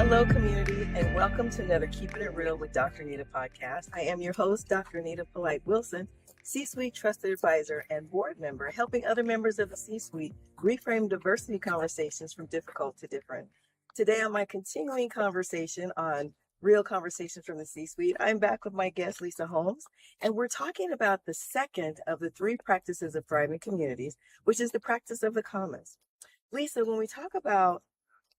Hello, community, and welcome to another Keeping It Real with Dr. Anita podcast. I am your host, Dr. Anita Polite Wilson, C-Suite Trusted Advisor and Board Member, helping other members of the C-Suite reframe diversity conversations from difficult to different. Today, on my continuing conversation on Real Conversations from the C-Suite, I'm back with my guest, Lisa Holmes, and we're talking about the second of the three practices of thriving communities, which is the practice of the commons. Lisa, when we talk about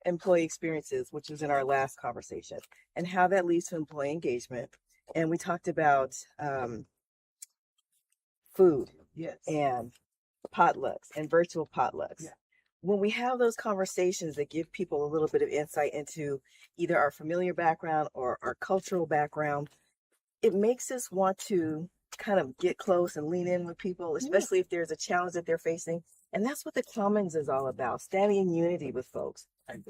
employee experiences, which was in our last conversation, and how that leads to employee engagement. And we talked about food, Yes. and potlucks and virtual potlucks. Yeah. When we have those conversations that give people a little bit of insight into either our familiar background or our cultural background, it makes us want to kind of get close and lean in with people, especially if there's a challenge that they're facing. And that's what the Commons is all about, standing in unity with folks.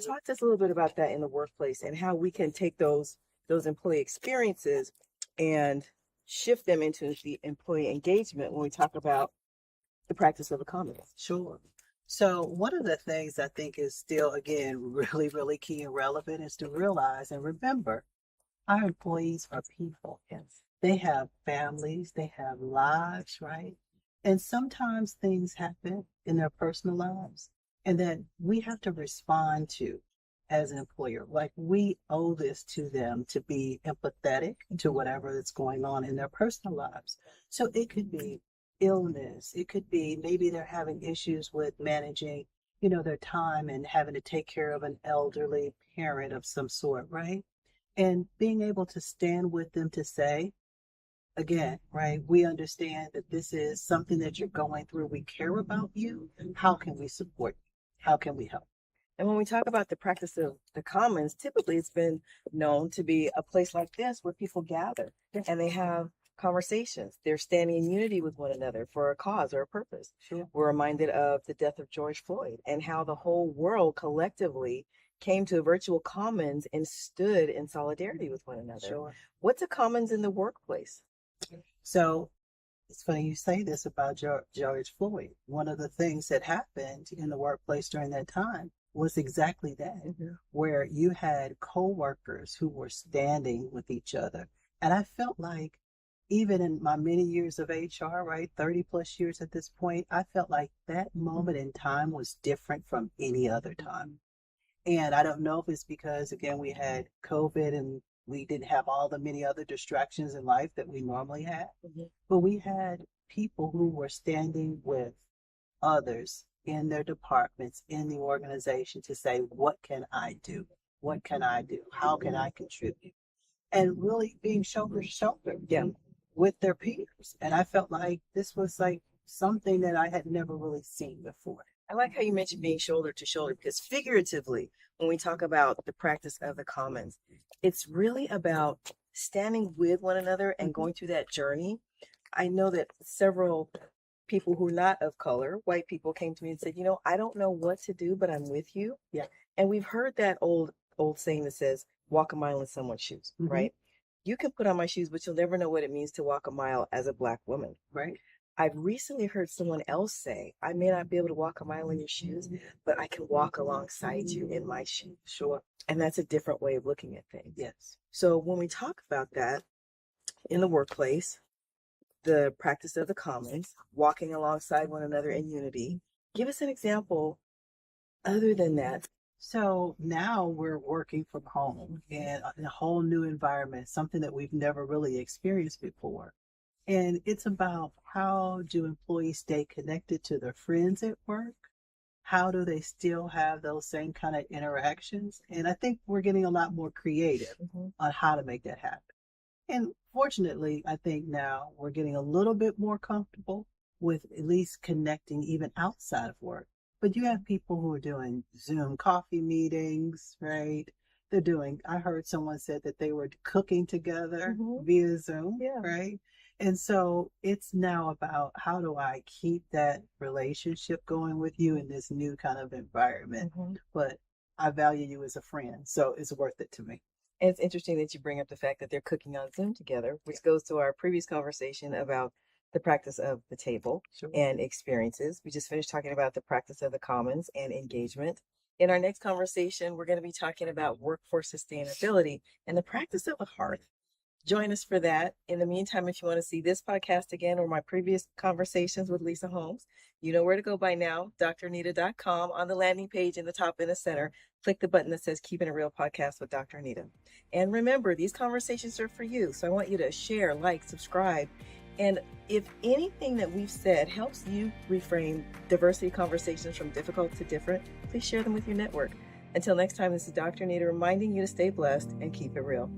Talk to us a little bit about that in the workplace and how we can take those employee experiences and shift them into the employee engagement when we talk about the practice of the Commons. Sure. So one of the things I think is still, again, really, really key and relevant is to realize and remember our employees are people. Yes. They have families, they have lives, right? And sometimes things happen in their personal lives and that we have to respond to as an employer. Like we owe this to them to be empathetic to whatever that's going on in their personal lives. So it could be illness. It could be maybe they're having issues with managing, their time and having to take care of an elderly parent of some sort, right? And being able to stand with them to say, again, right, we understand that this is something that you're going through. We care about you. How can we support you? How can we help? And when we talk about the practice of the Commons, typically it's been known to be a place like this where people gather and they have conversations. They're standing in unity with one another for a cause or a purpose. Sure. We're reminded of the death of George Floyd and how the whole world collectively came to a virtual Commons and stood in solidarity with one another. Sure. What's a Commons in the workplace? So it's funny you say this about George Floyd. One of the things that happened in the workplace during that time was exactly that, where you had co-workers who were standing with each other. And I felt like even in my many years of HR, right, 30 plus years at this point, I felt like that moment in time was different from any other time. And I don't know if it's because, again, we had COVID and we didn't have all the many other distractions in life that we normally have, but we had people who were standing with others in their departments, in the organization to say, what can I do? What can I do? How can I contribute? And really being shoulder to shoulder with their peers. And I felt like this was like something that I had never really seen before. I like how you mentioned being shoulder to shoulder, because figuratively, when we talk about the practice of the Commons, it's really about standing with one another and going through that journey. I know that several people who are not of color, white people, came to me and said, I don't know what to do, but I'm with you. Yeah. And we've heard that old saying that says, walk a mile in someone's shoes, right? You can put on my shoes, but you'll never know what it means to walk a mile as a Black woman. Right. I've recently heard someone else say, I may not be able to walk a mile in your shoes, but I can walk alongside you in my shoes. Sure. And that's a different way of looking at things. Yes. So when we talk about that in the workplace, the practice of the Commons, walking alongside one another in unity, give us an example other than that. So now we're working from home and in a whole new environment, something that we've never really experienced before. And it's about how do employees stay connected to their friends at work? How do they still have those same kind of interactions? And I think we're getting a lot more creative on how to make that happen. And fortunately, I think now we're getting a little bit more comfortable with at least connecting even outside of work. But you have people who are doing Zoom coffee meetings, right? I heard someone said that they were cooking together via Zoom, right? And so it's now about how do I keep that relationship going with you in this new kind of environment? But I value you as a friend, so it's worth it to me. And it's interesting that you bring up the fact that they're cooking on Zoom together, which goes to our previous conversation about the practice of the table and experiences. We just finished talking about the practice of the Commons and engagement. In our next conversation, we're going to be talking about workforce sustainability and the practice of the hearth. Join us for that. In the meantime, if you want to see this podcast again or my previous conversations with Lisa Holmes, you know where to go by now, dranita.com. On the landing page in the top in the center, click the button that says Keeping It Real Podcast with Dr. Anita. And remember, these conversations are for you. So I want you to share, like, subscribe. And if anything that we've said helps you reframe diversity conversations from difficult to different, please share them with your network. Until next time, this is Dr. Anita reminding you to stay blessed and keep it real.